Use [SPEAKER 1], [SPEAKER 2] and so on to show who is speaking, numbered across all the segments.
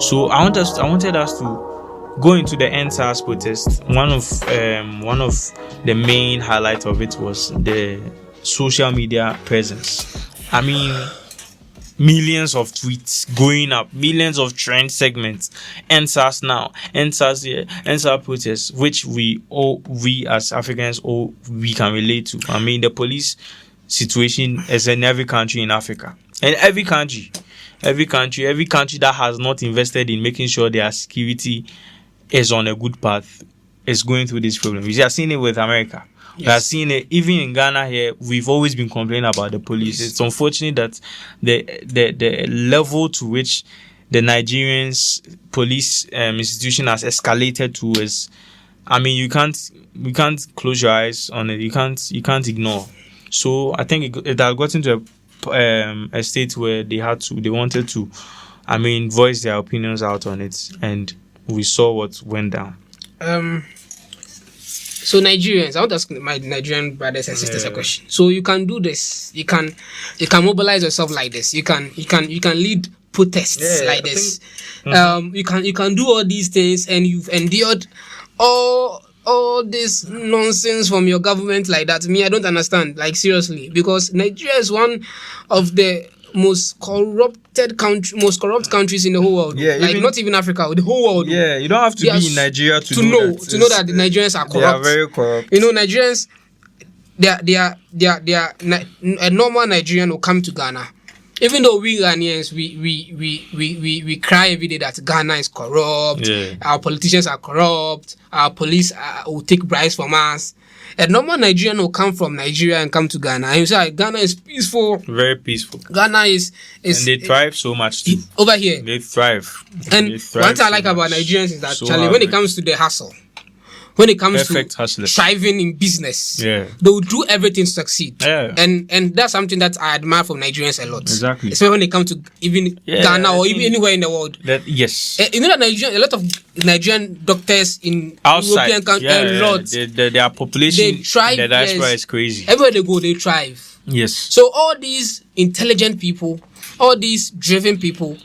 [SPEAKER 1] So I wanted us to go into the NSAS protest. One of the main highlights of it was the social media presence. I mean, millions of tweets going up, millions of trend segments. NSAS now, NSAS here, NSAS protests, which we as Africans we can relate to. I mean, the police situation is in every country in Africa, and every country that has not invested in making sure their security is on a good path is going through this problem. We are seeing it with America. Yes. We are seeing it even in Ghana here. We've always been complaining about the police. It's unfortunate that the level to which the Nigerians police institution has escalated to is, I mean, you can't close your eyes on it. You can't ignore. So I think it had gotten to a state where they wanted to, I mean, voice their opinions out on it, and we saw what went down.
[SPEAKER 2] So Nigerians, I want to ask my Nigerian brothers and sisters a question. So you can do this. You can mobilize yourself like this. You can lead protests like this. You can do all these things, and you've endured all this nonsense from your government like that. Me, I don't understand. Like, seriously, because Nigeria is one of the most corrupt countries in the whole world. Yeah, like not even Africa, the whole world.
[SPEAKER 1] Yeah, you don't have to be in Nigeria to
[SPEAKER 2] know that the Nigerians are corrupt.
[SPEAKER 1] They are very corrupt.
[SPEAKER 2] You know, Nigerians, they are a normal Nigerian will come to Ghana. Even though we Ghanaians, we cry every day that Ghana is corrupt, our politicians are corrupt, our police will take bribes from us. A normal Nigerian will come from Nigeria and come to Ghana, and you say Ghana is peaceful,
[SPEAKER 1] very peaceful.
[SPEAKER 2] Ghana is
[SPEAKER 1] and they thrive so much too.
[SPEAKER 2] Over here.
[SPEAKER 1] They thrive.
[SPEAKER 2] And one thing I like about Nigerians is that when it comes to the hustle, when it comes to thriving in business, they will do everything to succeed. And that's something that I admire from Nigerians a lot.
[SPEAKER 1] Exactly.
[SPEAKER 2] Especially when it comes to even Ghana or even anywhere in the world.
[SPEAKER 1] Yes.
[SPEAKER 2] You know that a lot of Nigerian doctors in
[SPEAKER 1] outside
[SPEAKER 2] European countries,
[SPEAKER 1] their population,
[SPEAKER 2] they thrive.
[SPEAKER 1] The diaspora is crazy.
[SPEAKER 2] Everywhere they go, they thrive.
[SPEAKER 1] Yes.
[SPEAKER 2] So all these intelligent people, all these driven people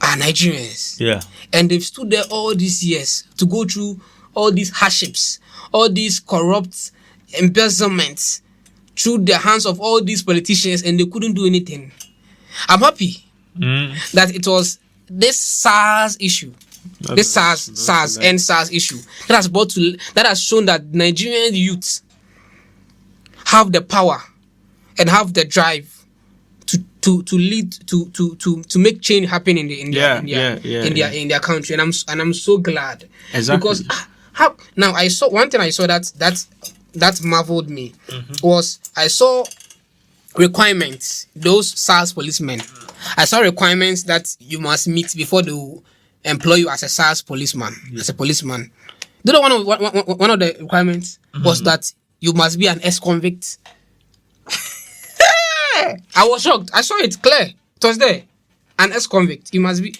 [SPEAKER 2] are Nigerians.
[SPEAKER 1] Yeah.
[SPEAKER 2] And they've stood there all these years to go through all these hardships, all these corrupt embezzlements through the hands of all these politicians, and they couldn't do anything. I'm happy that it was this SARS issue, SARS issue that has shown that Nigerian youth have the power and have the drive to lead to make change happen in their country, and I'm so glad.
[SPEAKER 1] Exactly.
[SPEAKER 2] Because now I saw one thing that marveled me was I saw requirements, those SARS policemen. I saw requirements that you must meet before they will employ you as a SARS policeman, as a policeman. Do you know one of the requirements was that you must be an ex-convict. I was shocked. I saw it clear. It was there. An ex-convict. You must be.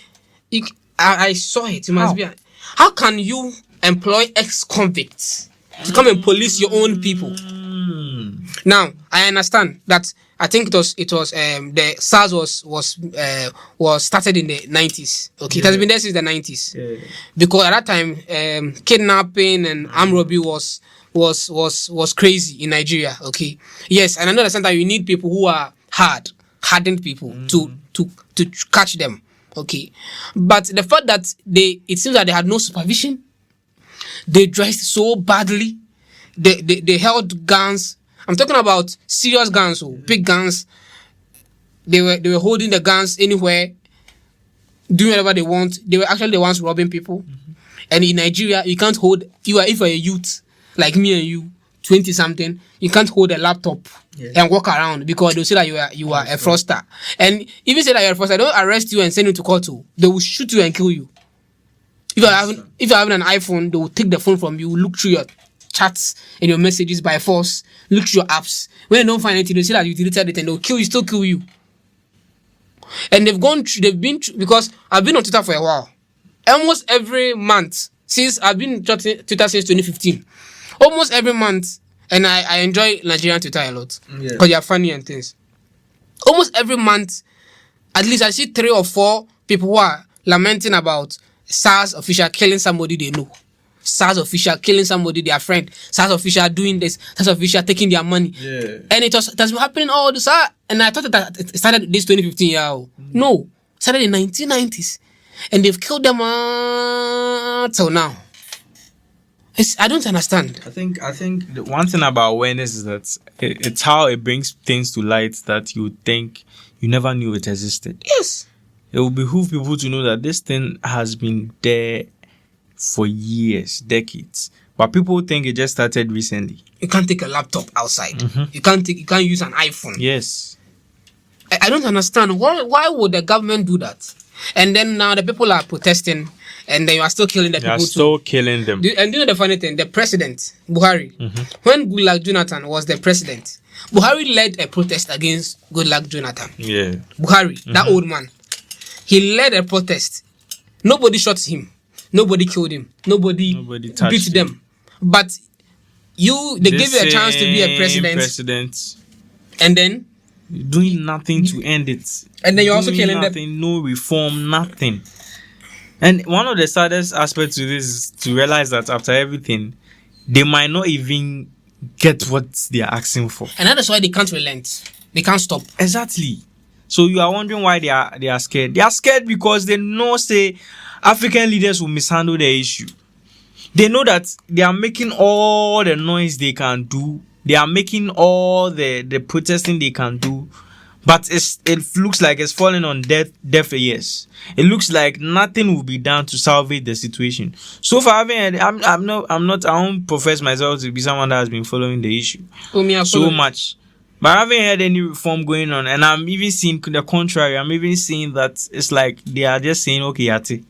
[SPEAKER 2] I saw it. You must be. How can you employ ex-convicts to come and police your own people? Now I understand that. I think it was the SARS was started in the 90s. Okay, it has been there since the 90s. Because at that time, kidnapping and armed robbery was crazy in Nigeria. Okay, yes, and I understand that you need people who are hardened people to catch them. Okay, but the fact that it seems that they had no supervision, they dressed so badly, they held guns. I'm talking about serious guns, big guns. They were holding the guns anywhere, doing whatever they want. They were actually the ones robbing people. And in Nigeria, you can't hold. If you're a youth like me and you, 20 something, you can't hold a laptop and walk around because they'll say that you are a fraudster. And even say that you're a fraudster, they don't arrest you and send you to court. They will shoot you and kill you. If you're having an iPhone, they will take the phone from you, look through your chats and your messages by force, look through your apps. When they don't find anything, they say that you deleted it and they'll still kill you. And they've been through, because I've been on Twitter for a while. Almost every month, I've been on Twitter since 2015. Almost every month, and I enjoy Nigerian Twitter a lot because they are funny and things. Almost every month, at least I see 3 or 4 people who are lamenting about SARS official killing somebody they know. SARS official killing somebody, their friend. SARS official doing this. SARS official taking their money.
[SPEAKER 1] Yeah.
[SPEAKER 2] And it has been happening all this. And I thought that it started this 2015 year. No. It started in 1990s. And they've killed them till now. I don't understand.
[SPEAKER 1] I think the one thing about awareness is that it's how it brings things to light that you think you never knew it existed.
[SPEAKER 2] Yes.
[SPEAKER 1] It will behoove people to know that this thing has been there for years, decades. But people think it just started recently.
[SPEAKER 2] You can't take a laptop outside. You can't use an iPhone.
[SPEAKER 1] Yes.
[SPEAKER 2] I don't understand. Why would the government do that? And then now the people are protesting, and then you are still killing the people. You are
[SPEAKER 1] still killing them.
[SPEAKER 2] And you know the funny thing? The president, Buhari, when Goodluck Jonathan was the president, Buhari led a protest against Goodluck Jonathan.
[SPEAKER 1] Yeah.
[SPEAKER 2] Buhari, that old man. He led a protest. Nobody shot him. Nobody killed him. Nobody beat them. But they gave you a chance to be a president. And then
[SPEAKER 1] doing nothing to end it.
[SPEAKER 2] And then you're also killing
[SPEAKER 1] them. No reform, nothing. And one of the saddest aspects to this is to realize that after everything, they might not even get what they are asking for.
[SPEAKER 2] And that is why they can't relent. They can't stop.
[SPEAKER 1] Exactly. So you are wondering why they are scared. They are scared because they know, say, African leaders will mishandle the issue. They know that they are making all the noise they can do. They are making all the protesting they can do. But it looks like it's falling on deaf ears. It looks like nothing will be done to salvage the situation. So far, I won't profess myself to be someone that has been following the issue so much. But I haven't heard any reform going on, and I'm even seeing the contrary. I'm even seeing that it's like they are just saying, okay, Yati.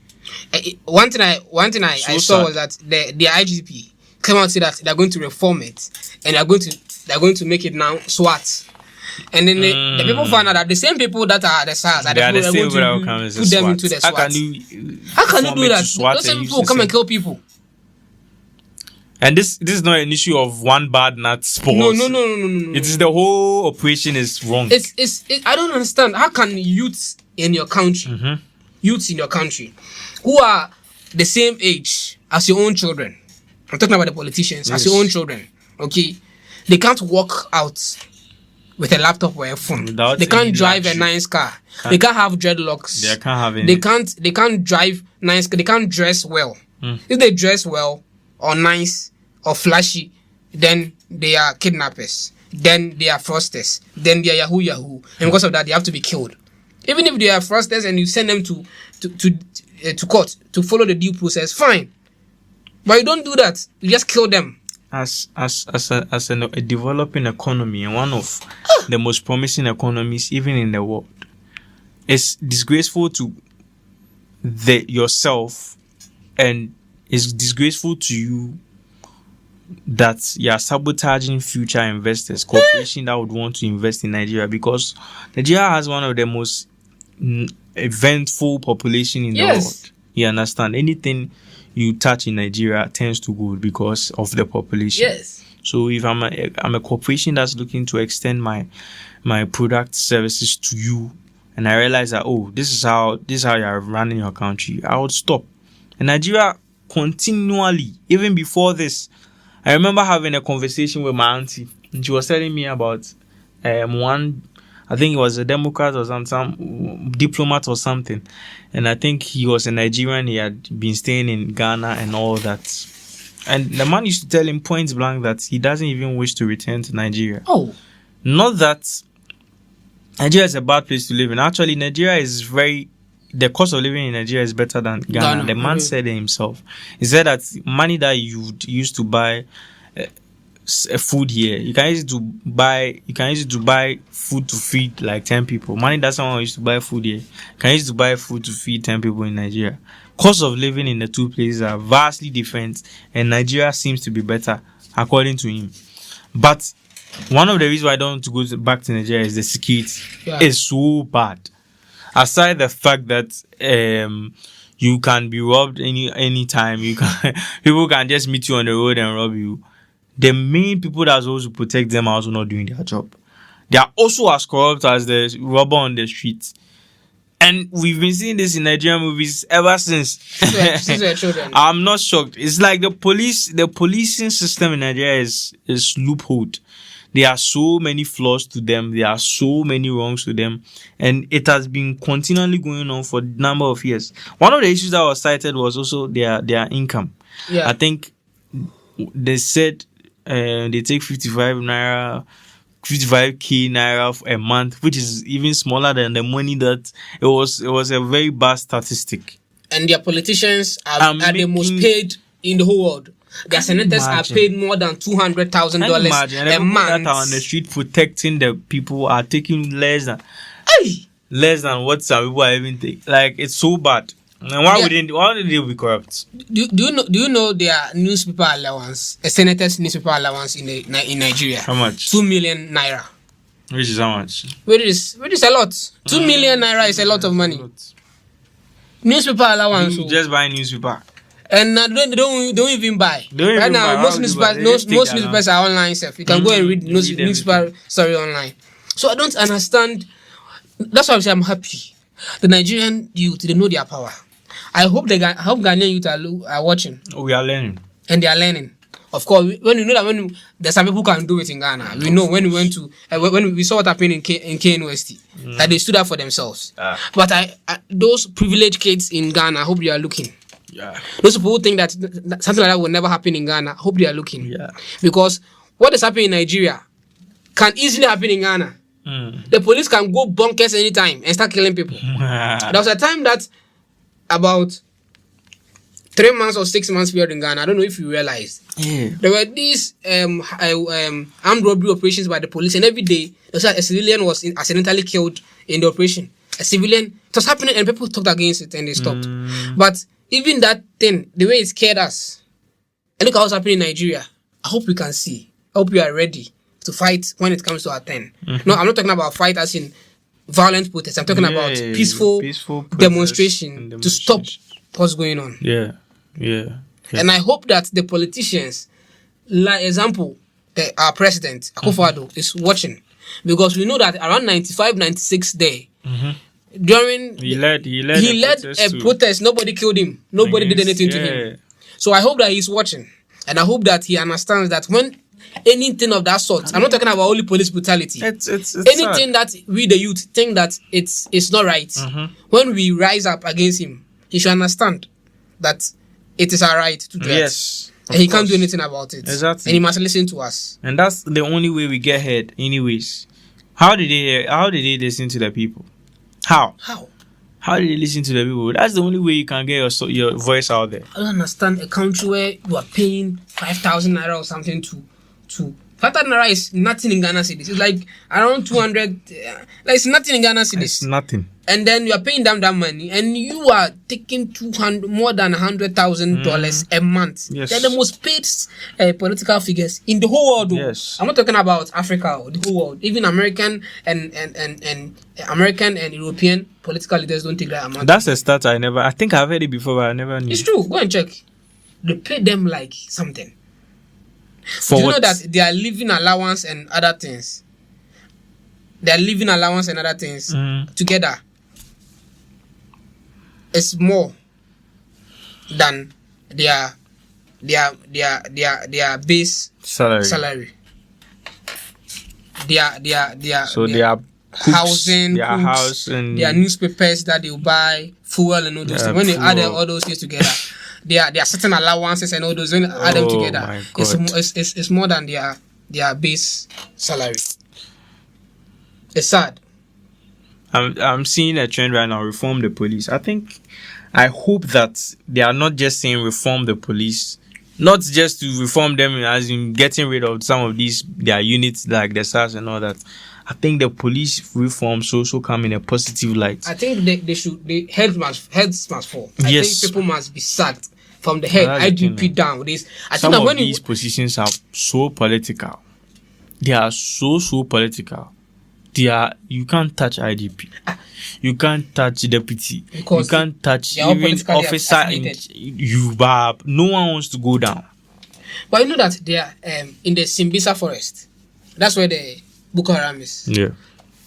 [SPEAKER 2] One thing I saw was that the IGP came out and said that they're going to reform it, and they're going to make it now SWAT. And then the people found out that the same people that are the SARS are the people that are going to put them into the SWAT. How can you do that? Those same people come and kill people.
[SPEAKER 1] And this is not an issue of one bad nut sport.
[SPEAKER 2] No.
[SPEAKER 1] It is the whole operation is wrong.
[SPEAKER 2] I don't understand. How can youths in your country, who are the same age as your own children, I'm talking about the politicians, as your own children, okay, they can't walk out with a laptop or a phone. They can't drive a nice car. They can't have dreadlocks.
[SPEAKER 1] They can't have any.
[SPEAKER 2] They can't drive nice. They can't dress well. If they dress well or nice or flashy, then they are kidnappers. Then they are fraudsters. Then they are yahoo. And because of that, they have to be killed. Even if they are fraudsters and you send them to court to follow the due process, fine. But you don't do that. You just kill them.
[SPEAKER 1] As a developing economy and one of the most promising economies even in the world, it's disgraceful to yourself, and it's disgraceful to you that you are sabotaging future investors, corporations that would want to invest in Nigeria, because Nigeria has one of the most eventful population in the world. You understand? Anything you touch in Nigeria tends to go because of the population.
[SPEAKER 2] Yes.
[SPEAKER 1] So if I'm a corporation that's looking to extend my product services to you, and I realize that this is how you are running your country, I would stop. And Nigeria continually, even before this, I remember having a conversation with my auntie, and she was telling me about one, I think it was a Democrat or some diplomat or something, and I think he was a Nigerian. He had been staying in Ghana and all that, and the man used to tell him point blank that he doesn't even wish to return to Nigeria. Not that Nigeria is a bad place to live in. Actually, Nigeria is the cost of living in Nigeria is better than Ghana. The man said it himself. He said that money that you used to buy food here, you can use it to buy food to feed like 10 people. Money that someone used to buy food here, you can use it to buy food to feed 10 people in Nigeria. Cost of living in the two places are vastly different, and Nigeria seems to be better according to him. But one of the reasons why I don't want to go back to Nigeria is the security. It's so bad. Aside the fact that you can be robbed any time, people can just meet you on the road and rob you. The main people that are supposed to protect them are also not doing their job. They are also as corrupt as the robber on the street. And we've been seeing this in Nigerian movies ever since.
[SPEAKER 2] Since we're children.
[SPEAKER 1] I'm not shocked. It's like the policing system in Nigeria is loopholed. There are so many flaws to them. There are so many wrongs to them. And it has been continually going on for a number of years. One of the issues that was cited was also their income.
[SPEAKER 2] Yeah.
[SPEAKER 1] I think they said they take 55k naira a month, which is even smaller than the money that it was a very bad statistic.
[SPEAKER 2] And their politicians are the most paid in the whole world. Their senators are paid more than $200,000 a month.
[SPEAKER 1] That are on the street protecting the people are taking less than what some people are even taking. Like, it's so bad. And why would they be corrupt?
[SPEAKER 2] Do you know their newspaper allowance, a senator's newspaper allowance in Nigeria?
[SPEAKER 1] How much?
[SPEAKER 2] 2 million naira.
[SPEAKER 1] Which is how much?
[SPEAKER 2] Which is a lot. 2 million naira is a lot of money. Newspaper allowance.
[SPEAKER 1] You just buy newspaper.
[SPEAKER 2] And they don't even buy. Right now, most newspapers are online. You can go and read newspaper story online. So I don't understand. That's why I'm happy. The Nigerian youth, they know their power. I hope Ghanaian youth are watching.
[SPEAKER 1] We are learning.
[SPEAKER 2] And they are learning. Of course, when there's some people who can do it in Ghana. We know when we went to when we saw what happened in KNUST, that they stood up for themselves. But those privileged kids in Ghana, I hope they are looking.
[SPEAKER 1] Yeah.
[SPEAKER 2] Those people who think that something like that will never happen in Ghana, I hope they are looking.
[SPEAKER 1] Yeah.
[SPEAKER 2] Because what is happening in Nigeria can easily happen in Ghana. The police can go bonkers anytime and start killing people. There was a time that about 3 months or 6 months period in Ghana, I don't know if you realized. There were these armed robbery operations by the police, and every day a civilian was accidentally killed in the operation. A civilian, it was happening, and people talked against it and they stopped. But even that thing, the way it scared us, and look at what's happening in Nigeria. I hope we can see. I hope we are ready to fight when it comes to our turn. No, I'm not talking about fight as in violent protest. I'm talking about peaceful demonstration to stop what's going on.
[SPEAKER 1] Yeah.
[SPEAKER 2] And I hope that the politicians, like example, our president Akufo-Addo is watching, because we know that around 95, 96 day, during
[SPEAKER 1] he led
[SPEAKER 2] a protest, nobody killed him, nobody did anything to him. So I hope that he's watching, and I hope that he understands that when anything of that sort, I'm not talking about only police brutality. It's anything sad. That we the youth think that it's not right. When we rise up against him, he should understand that it is our right to do it.
[SPEAKER 1] Yes.
[SPEAKER 2] And he can't do anything about it.
[SPEAKER 1] Exactly.
[SPEAKER 2] And he must listen to us.
[SPEAKER 1] And that's the only way we get ahead, anyways. How did they listen to the people? How did they listen to the people? That's the only way you can get your voice out there.
[SPEAKER 2] I don't understand a country where you are paying 5,000 naira or something to 5,000 naira is nothing in Ghana cedis. It's like around 200. Like it's nothing in Ghana cedis.
[SPEAKER 1] It's nothing.
[SPEAKER 2] And then you are paying them that money, and you are taking more than $100,000 a month.
[SPEAKER 1] Yes.
[SPEAKER 2] They're the most paid political figures in the whole world.
[SPEAKER 1] Yes.
[SPEAKER 2] I'm not talking about Africa or the whole world. Even American and European political leaders don't take that amount.
[SPEAKER 1] That's a stat I think I've heard it before, but I never knew.
[SPEAKER 2] It's true. Go and check. They pay them like something.
[SPEAKER 1] For
[SPEAKER 2] Do you
[SPEAKER 1] what?
[SPEAKER 2] know that their living allowance and other things? Together is more than their base salary. Their housing,
[SPEAKER 1] their house, and
[SPEAKER 2] their newspapers that they buy, fuel and all those things. When they add all those things together, there are certain allowances and all those. When you add them together, it's more than their base salary. It's sad.
[SPEAKER 1] I'm seeing a trend right now. Reform the police. I hope that they are not just saying reform the police, not just to reform them as in getting rid of some of their units like the SARS and all that. I think the police reform should also come in a positive light.
[SPEAKER 2] I think the heads must fall. I think people must be sacked from the head, IGP down.
[SPEAKER 1] Some of these positions are so political. They are so political. You can't touch IDP. You can't touch deputy. You can't touch even officer. No one wants to go down.
[SPEAKER 2] But you know that they are in the Simbisa forest. That's where the Boko Haram is.
[SPEAKER 1] Yeah.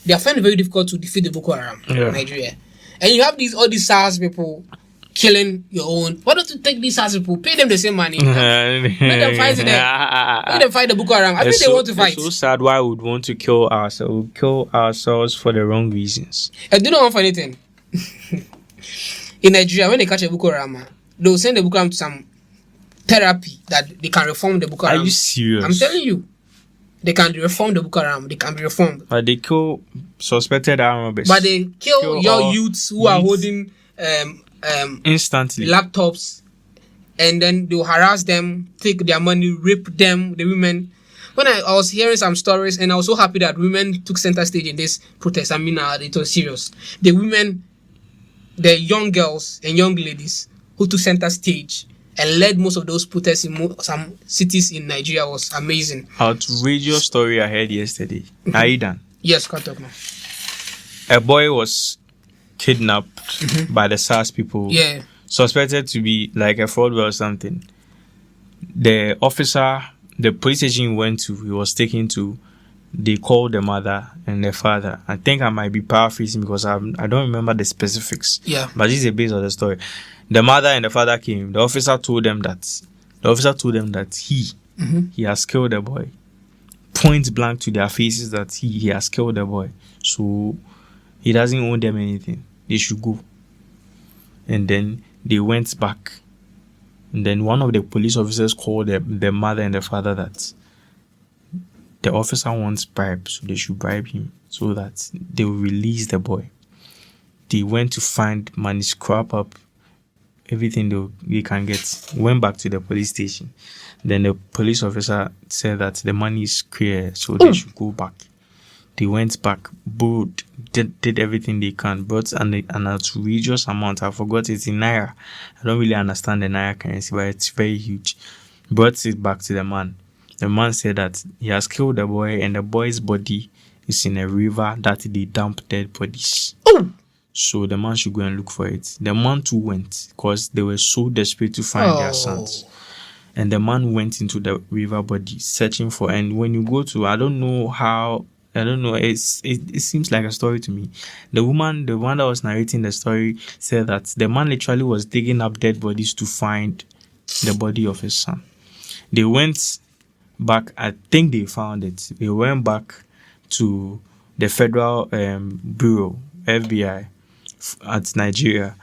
[SPEAKER 2] They are finding it very difficult to defeat the Boko Haram in Nigeria. And you have all these SARS people killing your own. Why don't you take these SARS people, pay them the same money? Let them fight them. Let them fight the Boko Haram. I think they want to fight.
[SPEAKER 1] It's so sad why we would want to kill ourselves. We kill ourselves for the wrong reasons.
[SPEAKER 2] I do not want for anything. In Nigeria, when they catch a Boko Haram, they'll send the Boko Haram to some therapy that they can reform the Boko Haram.
[SPEAKER 1] Are you serious?
[SPEAKER 2] I'm telling you. They can reform the Boko Haram. They can be reformed.
[SPEAKER 1] But they kill suspected armed robbers.
[SPEAKER 2] But they kill your youths who are holding
[SPEAKER 1] instantly
[SPEAKER 2] laptops, and then they'll harass them, take their money, rape them, the women. When I was hearing some stories, and I was so happy that women took center stage in this protest. I mean, it was serious. The women, the young girls and young ladies who took center stage and led most of those protests in some cities in Nigeria was amazing.
[SPEAKER 1] Outrageous story I heard yesterday. Are you done?
[SPEAKER 2] Yes, can't talk now.
[SPEAKER 1] A boy was kidnapped by the SARS people.
[SPEAKER 2] Yeah.
[SPEAKER 1] Suspected to be like a fraud or something. The police station he went to, he was taken to, they called the mother and the father. I think I might be paraphrasing because I don't remember the specifics.
[SPEAKER 2] Yeah.
[SPEAKER 1] But this is the base of the story. The mother and the father came. The officer told them that he has killed the boy. Point blank to their faces that he has killed the boy. So he doesn't owe them anything. They should go. And then they went back. And then one of the police officers called the mother and the father that the officer wants bribe, so they should bribe him so that they will release the boy. They went to find money, scrap up everything they can get. Went back to the police station. Then the police officer said that the money is clear, so they should go back. They went back, borrowed, did everything they can, brought an outrageous amount. I forgot it's in Naira. I don't really understand the Naira currency, but it's very huge. Brought it back to the man. The man said that he has killed the boy and the boy's body is in a river that they dump dead bodies. So the man should go and look for it. The man too went because they were so desperate to find their sons. And the man went into the river body searching for, and when you go to, it seems like a story to me. The one that was narrating the story said that the man literally was digging up dead bodies to find the body of his son. They went back, I think they found it. They went back to the Federal Bureau, FBI, at Nigeria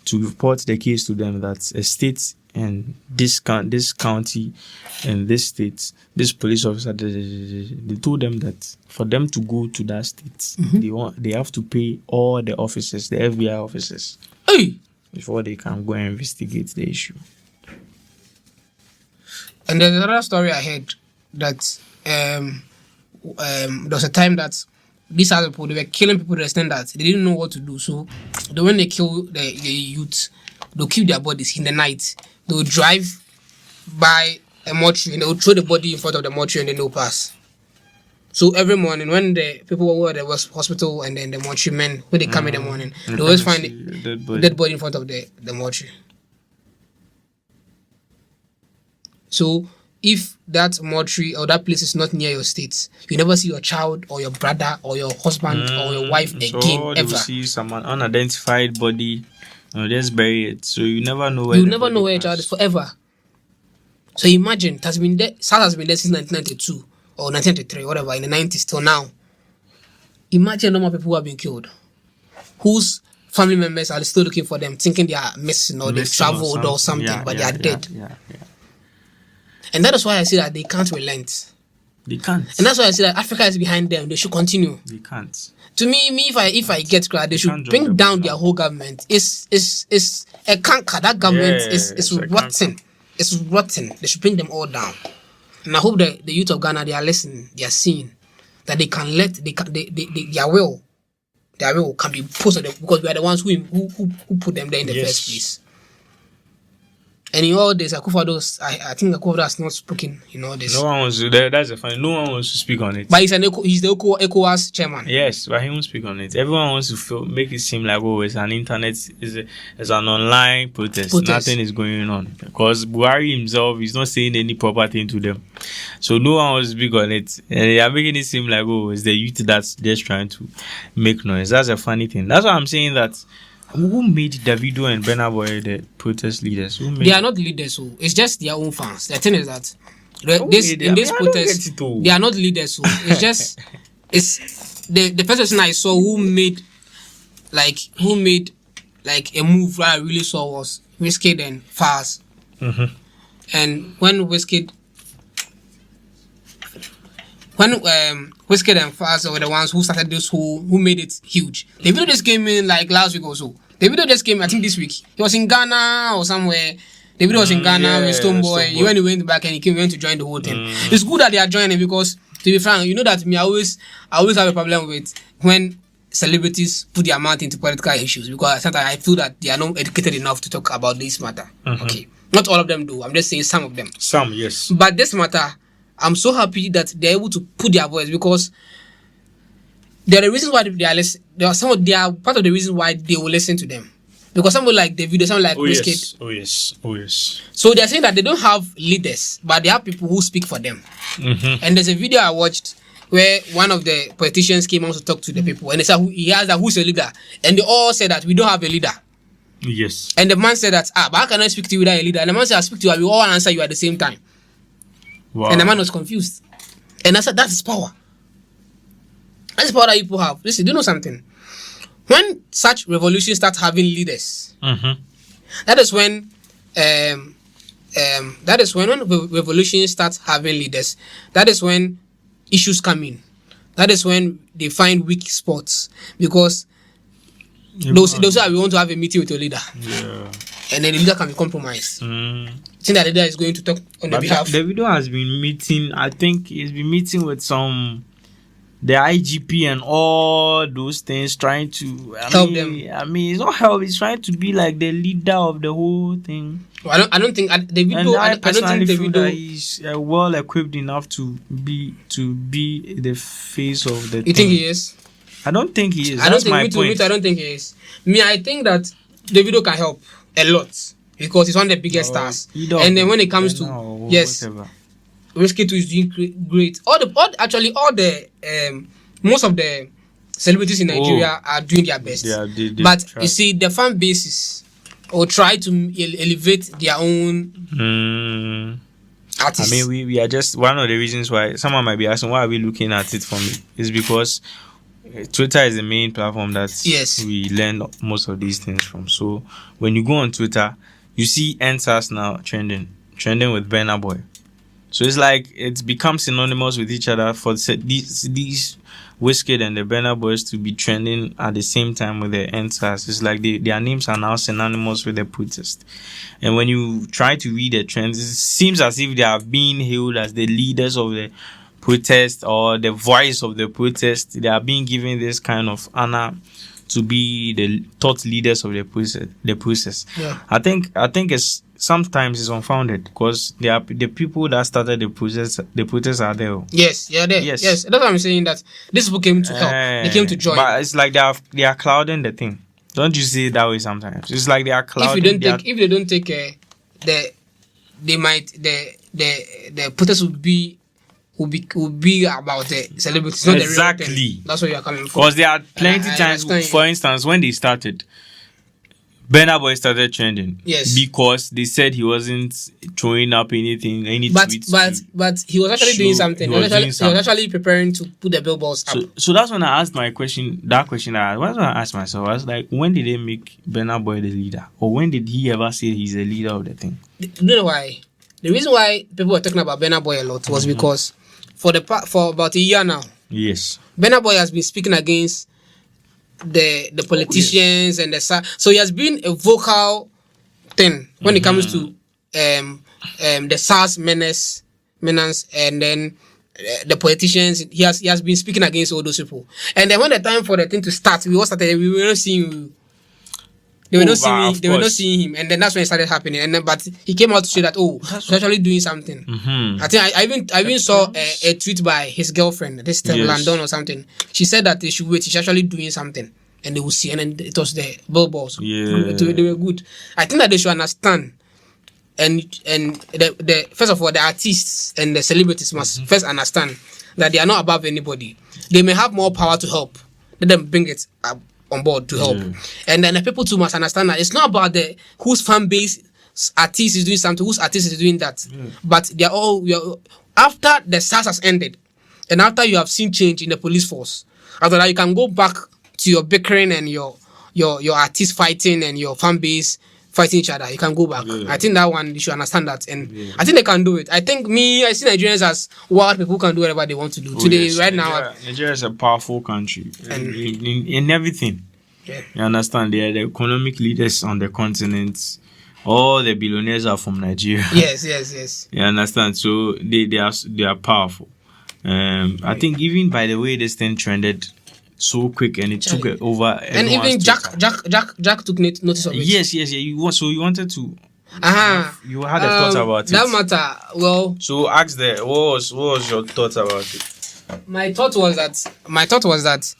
[SPEAKER 1] to report the case to them that a state and this county and this state, this police officer, they told them that for them to go to that state, they have to pay all the officers, the FBI officers, before they can go and investigate the issue.
[SPEAKER 2] And there's another story I heard that there was a time that these other people, they were killing people to the extent that they didn't know what to do. So when they kill the youth, they'll keep their bodies in the night. They'll drive by a mortuary and they'll throw the body in front of the mortuary and then they'll pass. So every morning when the people were at the hospital and then the mortuary men, when they come in the morning, they always find a dead body in front of the mortuary. So if that mortuary or that place is not near your state, you never see your child or your brother or your husband or your wife again,
[SPEAKER 1] so
[SPEAKER 2] ever.
[SPEAKER 1] You see someone unidentified body, just bury it. So you never know where
[SPEAKER 2] your child is forever. So imagine it has been there. SARS has been there since 1992 or 1993, whatever, in the 90s till now. Imagine normal people who have been killed, whose family members are still looking for them, thinking they are missing or they've traveled or something, but they are dead. And that is why I say that they can't relent.
[SPEAKER 1] They can't.
[SPEAKER 2] And that's why I say that Africa is behind them. They should continue.
[SPEAKER 1] They can't.
[SPEAKER 2] To me, if I get credit, they should bring down their whole government. It's a canker. That government is rotten. It's rotten. They should bring them all down. And I hope that the youth of Ghana, they are listening. They are seeing that they can their will can be posted because we are the ones who put them there in the first place. And in all this, Akufo-Addo, I think Akufo-Addo has not spoken in all this.
[SPEAKER 1] No one wants to. That's a funny. No one wants to speak on it.
[SPEAKER 2] But he's the ECOWAS chairman.
[SPEAKER 1] Yes, but he won't speak on it. Everyone wants to make it seem like it's an internet, it's an online protest. Nothing is going on because Buhari himself is not saying any proper thing to them. So no one wants to speak on it, and they are making it seem like it's the youth that's just trying to make noise. That's a funny thing. That's why I'm saying that Who made Davido and Burna Boy the protest leaders?
[SPEAKER 2] They are not leaders, so it's just their own fans. The thing is that
[SPEAKER 1] I
[SPEAKER 2] this
[SPEAKER 1] don't
[SPEAKER 2] protest,
[SPEAKER 1] get it all.
[SPEAKER 2] they are not leaders, so it's just the first person I saw who made like a move that I really saw was Wizkid and Faz. And when Wizkid and Faz were the ones who started this who made it huge. The video just came in like last week or so. The video just came, I think, this week. It was in Ghana or somewhere. The video was in Ghana with Stonebwoy. He went back and he went to join the whole thing. It's good that they are joining because, to be frank, you know that me, I always have a problem with when celebrities put their mouth into political issues because sometimes I feel that they are not educated enough to talk about this matter. Okay. Not all of them do. I'm just saying some of them.
[SPEAKER 1] Some, yes.
[SPEAKER 2] But this matter, I'm so happy that they're able to put their voice because there are the reasons why they are listening. They are part of the reason why they will listen to them. Because someone like Davido, someone like Wizkid.
[SPEAKER 1] Oh yes.
[SPEAKER 2] So they're saying that they don't have leaders, but they have people who speak for them. And there's a video I watched where one of the politicians came out to talk to the people, and they said he asked that who's a leader, and they all said that we don't have a leader.
[SPEAKER 1] Yes.
[SPEAKER 2] And the man said that but how can I speak to you without a leader? And the man said I speak to you, I will all answer you at the same time.
[SPEAKER 1] Wow.
[SPEAKER 2] And the man was confused. And I said that is power. That's the power that people have. Listen, do you know something? When such revolutions start having leaders, that is when revolutions start having leaders. That is when issues come in. That is when they find weak spots because those say we want to have a meeting with your leader, and then the leader can be compromised. Think that the leader is going to talk on their behalf.
[SPEAKER 1] Davido has been meeting. I think he's been meeting with the IGP and all those things, trying to
[SPEAKER 2] help them.
[SPEAKER 1] I mean, it's not help. He's trying to be like the leader of the whole thing.
[SPEAKER 2] Well, I don't think Davido. I don't think Davido
[SPEAKER 1] is well equipped enough to be the face of the.
[SPEAKER 2] You think he is?
[SPEAKER 1] I don't think he is.
[SPEAKER 2] I don't think he is. I think that Davido can help a lot because he's one of the biggest stars. And then when it comes to
[SPEAKER 1] whatever.
[SPEAKER 2] Wizkid is doing great. Most of the celebrities in Nigeria are doing their best. But you see, the fan bases will try to elevate their own artists.
[SPEAKER 1] I mean, we are just one of the reasons why someone might be asking why are we looking at it from is because Twitter is the main platform that we learn most of these things from. So when you go on Twitter, you see NSAS now trending with Burna Boy. So it's like it's become synonymous with each other for these Wizkid and the Burna Boys to be trending at the same time with the NSAS. It's like their names are now synonymous with the protest. And when you try to read the trends, it seems as if they are being hailed as the leaders of the protest or the voice of the protest. They are being given this kind of honor to be the thought leaders of the process.
[SPEAKER 2] Yeah.
[SPEAKER 1] I think it's sometimes it's unfounded because they are the people that started the process. The protests are there.
[SPEAKER 2] Yes, yeah, there. Yes. That's why I'm saying that these people came to help. They came to join.
[SPEAKER 1] But it's like they are clouding the thing. Don't you see it that way sometimes? It's like they are clouding.
[SPEAKER 2] If they don't take the protest will be about the celebrities, not
[SPEAKER 1] exactly.
[SPEAKER 2] The real thing. That's what you are coming from.
[SPEAKER 1] Because there are plenty times, for instance, when they started, Burna Boy started trending.
[SPEAKER 2] Yes.
[SPEAKER 1] Because they said he wasn't throwing up anything,
[SPEAKER 2] but he was actually doing something. He was actually preparing to put the billboards up.
[SPEAKER 1] So that's when I asked my question. That question I asked myself. I was like, when did they make Burna Boy the leader, or when did he ever say he's the leader of the thing?
[SPEAKER 2] You know why? The reason why people were talking about Burna Boy a lot was because for about a year now,
[SPEAKER 1] yes,
[SPEAKER 2] Burna Boy has been speaking against the politicians and so he has been a vocal thing when it comes to the SARS menace and then the politicians. He has been speaking against all those people. And then when the time for the thing to start, we were not seeing. They were not seeing him, and then that's when it started happening. But he came out to say that he's actually doing something. I think I even saw a tweet by his girlfriend, this Landon or something. She said that they should wait. She's actually doing something, and they will see. And then it was the billboards.
[SPEAKER 1] Yeah,
[SPEAKER 2] they were good. I think that they should understand, and the first of all, the artists and the celebrities must first understand that they are not above anybody. They may have more power to help. Let them bring it up on board to help. And then the people too must understand that it's not about the whose fan base artist is doing something, whose artist is doing that, but they're all after the SARS has ended, and after you have seen change in the police force, after that you can go back to your bickering and your artist fighting and your fan base fighting each other. You can go back. I think that one you should understand that, and I think they can do it. I think I see Nigerians as wild people who can do whatever they want to do. Right now,
[SPEAKER 1] Nigeria is a powerful country in everything. You understand? They are the economic leaders on the continent. All the billionaires are from Nigeria.
[SPEAKER 2] Yes.
[SPEAKER 1] You understand? So they are powerful. I think even by the way this thing trended so quick and it took it over,
[SPEAKER 2] and even Jack took notice of it.
[SPEAKER 1] Yes. You wanted to. You had a thought about it.
[SPEAKER 2] That matter. Well.
[SPEAKER 1] So ask what was your thought about it?
[SPEAKER 2] My thought was that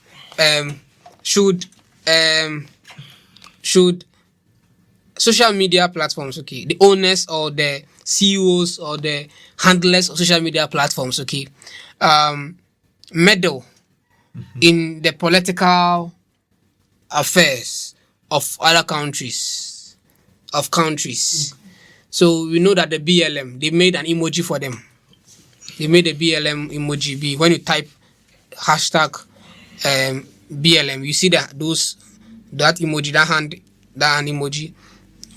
[SPEAKER 2] should social media platforms, okay, the owners or the CEOs or the handlers of social media platforms, okay, meddle in the political affairs of other countries. So we know that the BLM, they made an emoji for them. They made a BLM emoji. When you type hashtag BLM, you see that emoji, that hand emoji,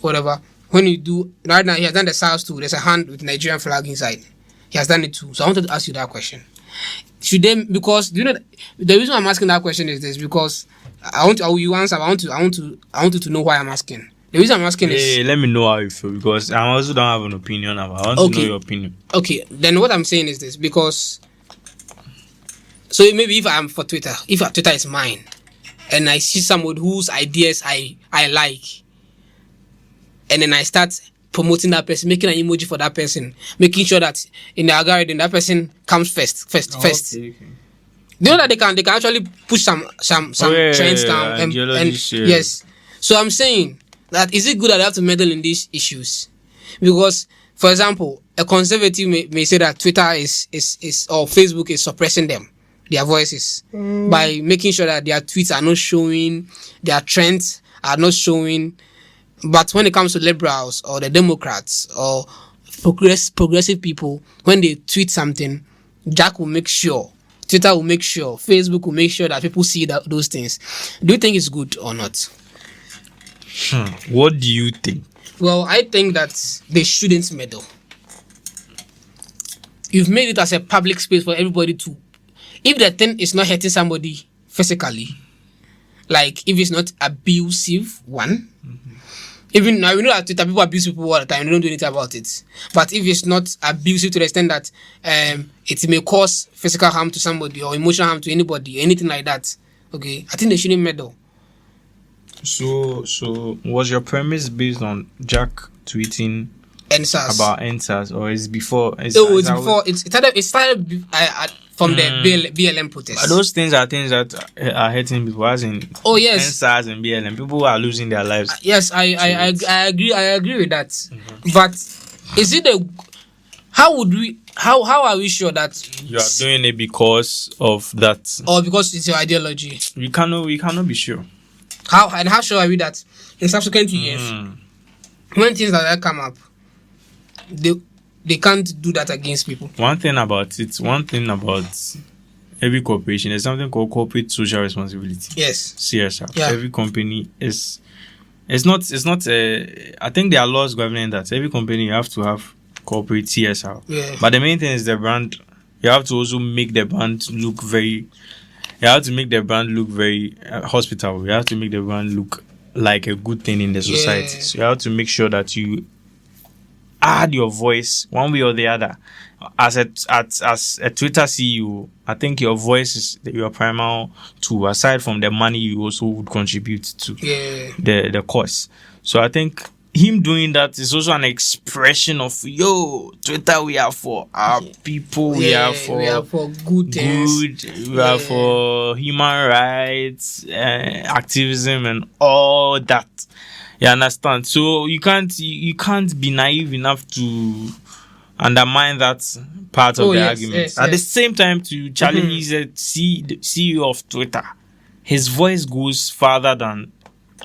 [SPEAKER 2] whatever. When you do right now, he has done the SARS too. There's a hand with Nigerian flag inside. He has done it too. So I wanted to ask you that question. Should they? Because do you know the reason I'm asking that question is this, because I want to know why I'm asking. The reason I'm asking is,
[SPEAKER 1] let me know how you feel, because I also don't have an opinion about. I want to know your opinion.
[SPEAKER 2] Okay, then what I'm saying is this, because so maybe if I'm for Twitter, if Twitter is mine, and I see someone whose ideas I like, and then I start promoting that person, making an emoji for that person, making sure that in the algorithm that person comes first.
[SPEAKER 1] Okay.
[SPEAKER 2] You know that they can actually push some trends down and yes. So I'm saying that is it good that they have to meddle in these issues? Because, for example, a conservative may say that Twitter is or Facebook is suppressing their voices by making sure that their tweets are not showing, their trends are not showing. But when it comes to liberals or the Democrats or progressive people, when they tweet something, Jack will make sure, Twitter will make sure, Facebook will make sure that people see those things. Do you think it's good or not?
[SPEAKER 1] What do you think?
[SPEAKER 2] Well, I think that they shouldn't meddle. You've made it as a public space for everybody to. If the thing is not hurting somebody physically, like if it's not abusive, even now we know that Twitter people abuse people all the time, they don't do anything about it. But if it's not abusive to the extent that it may cause physical harm to somebody or emotional harm to anybody, anything like that, okay, I think they shouldn't meddle.
[SPEAKER 1] So was your premise based on Jack tweeting about NSAS, or is before? It started from the BLM protest. But those things are things that are hurting people, as in NSAS and BLM. People are losing their lives.
[SPEAKER 2] Yes, I agree with that. Mm-hmm. But is it how are we sure that
[SPEAKER 1] you are doing it because of that,
[SPEAKER 2] or because it's your ideology?
[SPEAKER 1] We cannot be sure.
[SPEAKER 2] How sure are we that in subsequent years, when things like that come up, they can't do that against people? One thing about
[SPEAKER 1] every corporation, there's something called corporate social responsibility.
[SPEAKER 2] Yes.
[SPEAKER 1] CSR. Yeah. Every company is. It's not. I think there are laws governing that. Every company you have to have corporate CSR.
[SPEAKER 2] Yeah.
[SPEAKER 1] But the main thing is the brand. You have to also make the brand look very. You have to make the brand look very hospitable. You have to make the brand look like a good thing in the society. Yeah. So you have to make sure that you add your voice one way or the other. As a Twitter CEO, I think your voice is your primary tool. Aside from the money, you also would contribute to the cause. So I think him doing that is also an expression of, Twitter, we are for our people, we are for
[SPEAKER 2] good things.
[SPEAKER 1] We are for human rights, activism and all that. You understand? So you can't be naive enough to undermine that part of the argument. At the same time, to challenge the CEO of Twitter, his voice goes farther than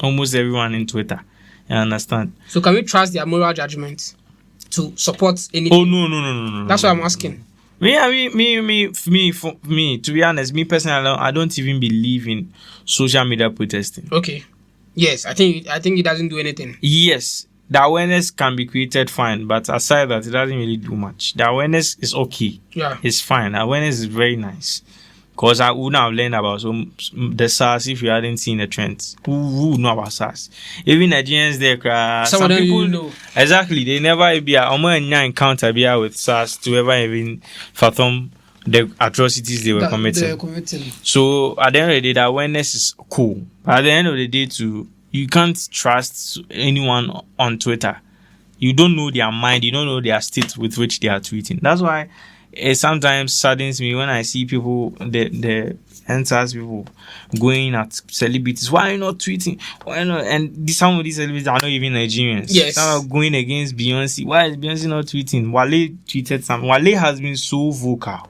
[SPEAKER 1] almost everyone in Twitter. You understand?
[SPEAKER 2] So can we trust their moral judgment to support anything?
[SPEAKER 1] Oh no.
[SPEAKER 2] That's what I'm asking.
[SPEAKER 1] For me, to be honest, me personally, I don't even believe in social media protesting.
[SPEAKER 2] Okay. Yes, I think it doesn't do anything.
[SPEAKER 1] Yes, the awareness can be created, fine, but aside that, it doesn't really do much. The awareness is okay.
[SPEAKER 2] Yeah.
[SPEAKER 1] It's fine. Awareness is very nice. Because I would have learned about the SARS if you hadn't seen the trends. Who would know about SARS? Even Nigerians there, some people
[SPEAKER 2] know.
[SPEAKER 1] Exactly, they never be a encounter with SARS to ever even fathom the atrocities they were committing. So at the end of the day, the awareness is cool. But at the end of the day, too, you can't trust anyone on Twitter. You don't know their mind. You don't know their state with which they are tweeting. That's why it sometimes saddens me when I see people, the answers people going at celebrities. Why are you not tweeting? Why not? And some of these celebrities are not even Nigerians.
[SPEAKER 2] Yes.
[SPEAKER 1] Some are going against Beyonce. Why is Beyonce not tweeting? Wale tweeted something. Wale has been so vocal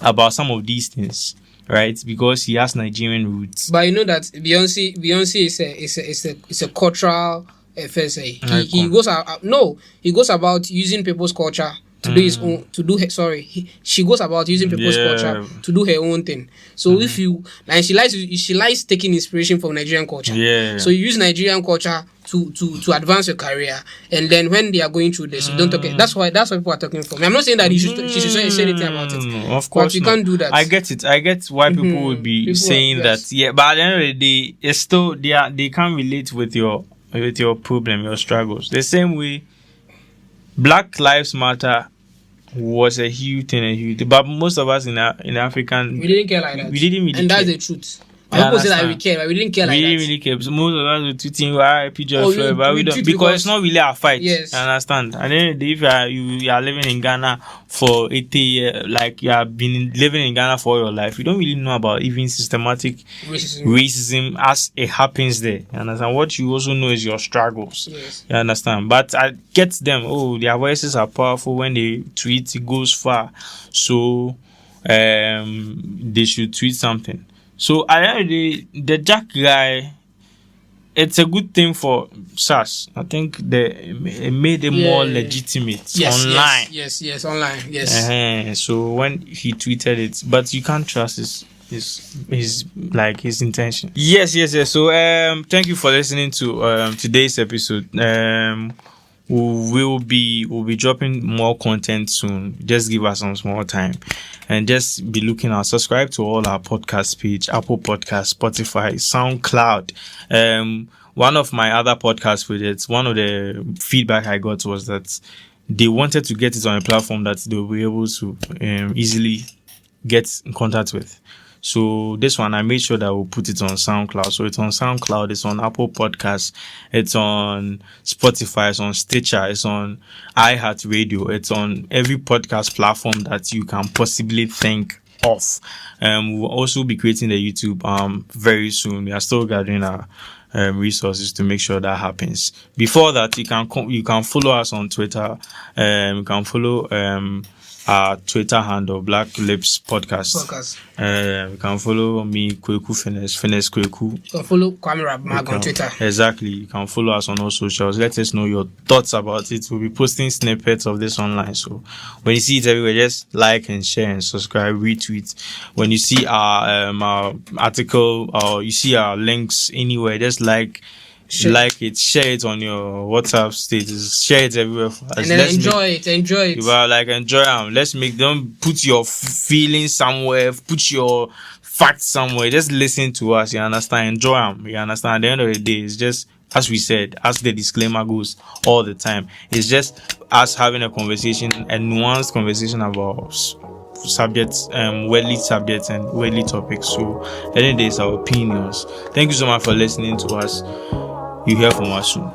[SPEAKER 1] about some of these things, right? Because he has Nigerian roots.
[SPEAKER 2] But you know that Beyonce is a cultural FSA. He goes about using people's culture to do his own, she goes about using people's culture to do her own thing. So if you, and she likes taking inspiration from Nigerian culture.
[SPEAKER 1] Yeah.
[SPEAKER 2] So you use Nigerian culture to advance your career, and then when they are going through this, you don't talk. That's why people are talking for me. I'm not saying that she should say anything about it.
[SPEAKER 1] Of course,
[SPEAKER 2] but you can't do that.
[SPEAKER 1] I get it. I get why people would be saying that. Yeah, but at the end of the day, it's still they can't relate with your problem, your struggles. The same way, Black Lives Matter was a huge thing, but most of us in African,
[SPEAKER 2] we didn't care like that.
[SPEAKER 1] We didn't really,
[SPEAKER 2] and
[SPEAKER 1] care.
[SPEAKER 2] That's the truth. People say that we care, but we didn't care like that.
[SPEAKER 1] We didn't really care. So most of us were tweeting RIP George Floyd, but we don't, because it's not really our fight.
[SPEAKER 2] Yes.
[SPEAKER 1] You understand? And then if you are living in Ghana for 80 years, like you have been living in Ghana for all your life, you don't really know about even systematic racism as it happens there. You understand? What you also know is your struggles.
[SPEAKER 2] Yes.
[SPEAKER 1] You understand? But I get them. Oh, their voices are powerful. When they tweet, it goes far. So they should tweet something. So at the end of the day, the Jack guy, it's a good thing for SARS. I think it made it more legitimate online.
[SPEAKER 2] Yes, online. Yes.
[SPEAKER 1] So when he tweeted it, but you can't trust his intention. Yes. So thank you for listening to today's episode. We'll be dropping more content soon. Just give us some small time, and just be looking out. Subscribe to all our podcast page: Apple Podcasts, Spotify, Soundcloud. One of my other podcast projects, one of the feedback I got was that they wanted to get it on a platform that they'll be able to easily get in contact with. So this one, I made sure that we'll put it on SoundCloud. So it's on SoundCloud, it's on Apple Podcasts, it's on Spotify, it's on Stitcher, it's on iHeartRadio, it's on every podcast platform that you can possibly think of. We'll also be creating the YouTube very soon. We are still gathering our resources to make sure that happens. Before that, you can follow us on Twitter. You can follow our Twitter handle, Black Lips Podcast. You can follow me, Kweku Finesse Kweku.
[SPEAKER 2] You can follow Kwame Rabmag on Twitter.
[SPEAKER 1] Exactly. You can follow us on all socials. Let us know your thoughts about it. We'll be posting snippets of this online. So when you see it everywhere, just like and share and subscribe, retweet. When you see our article or you see our links anywhere, just like it, share it on your WhatsApp status, share it everywhere for us.
[SPEAKER 2] And then enjoy it.
[SPEAKER 1] You are like, enjoy them. Let's make them put your feelings somewhere, put your facts somewhere. Just listen to us. You understand? Enjoy them. You understand? At the end of the day, it's just, as we said, as the disclaimer goes all the time, it's just us having a conversation, a nuanced conversation about subjects, worldly subjects and worldly topics. So at the end of the day, it's our opinions. Thank you so much for listening to us. You hear from us soon.